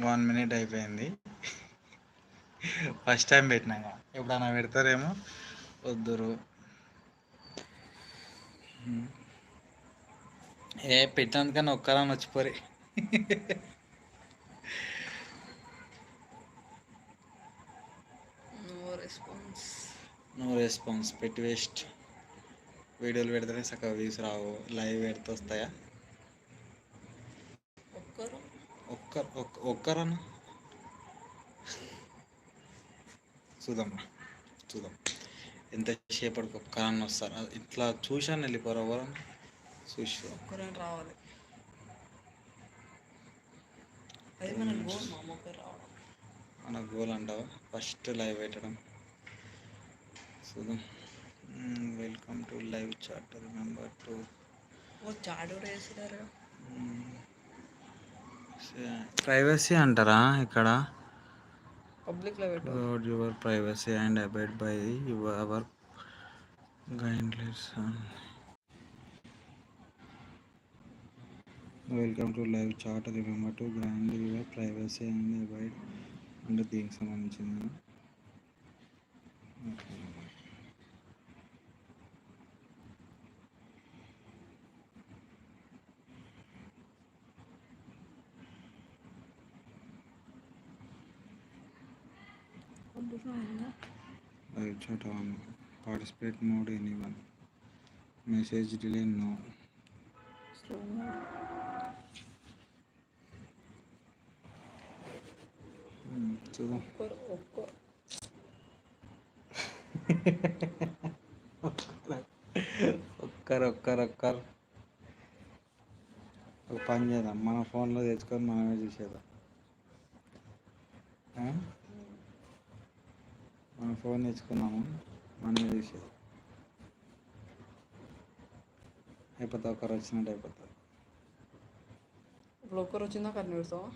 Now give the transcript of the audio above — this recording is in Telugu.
1 minute అయిపోయింది. ఫస్ట్ టైం పెట్టినాక ఎప్పుడన్నా పెడతారేమో. వద్దురు. పెట్టినందుకన్నా ఒక్కరని వచ్చిపోరి. నో రెస్పాన్స్ పెట్టి వేస్ట్. వీడియోలు పెడితేనే సగం వ్యూస్ రావు, లైవ్ పెడితే వస్తాయా? ఒక్కరన్నా చూద్దాం ఎంతసేపటికి ఒక్కరన్నా వస్తారు. ఇట్లా చూశాను వెళ్ళిపోరు ఎవరన్నా చూసి రావాలి. మన గోల్ అంటావా? ఫస్ట్ లైవ్ పెట్టడం చూద్దాం. Welcome to live chat. Remember to privacy అంటారా ఇక్కడ? పబ్లిక్లో పెట్టు. Your privacy and abide by our guidelines. Welcome to live chat. Remember to guard your privacy and abide అంటే దీనికి సంబంధించింది. Live chat on. Participate mode anyone. Message delay no. చూద్దాం. ఒక్కరు ఒక పని చేద్దాం, మన ఫోన్లో తెచ్చుకొని మనమే చూసేద్దాం. మన ఫోన్ తెచ్చుకున్నాము, మనమే చూసేది. అయిపోతుంది, ఒకరు వచ్చినట్టు అయిపోతుంది. ఇప్పుడు ఒక్కరు వచ్చిందా కన్ను పెడతావా?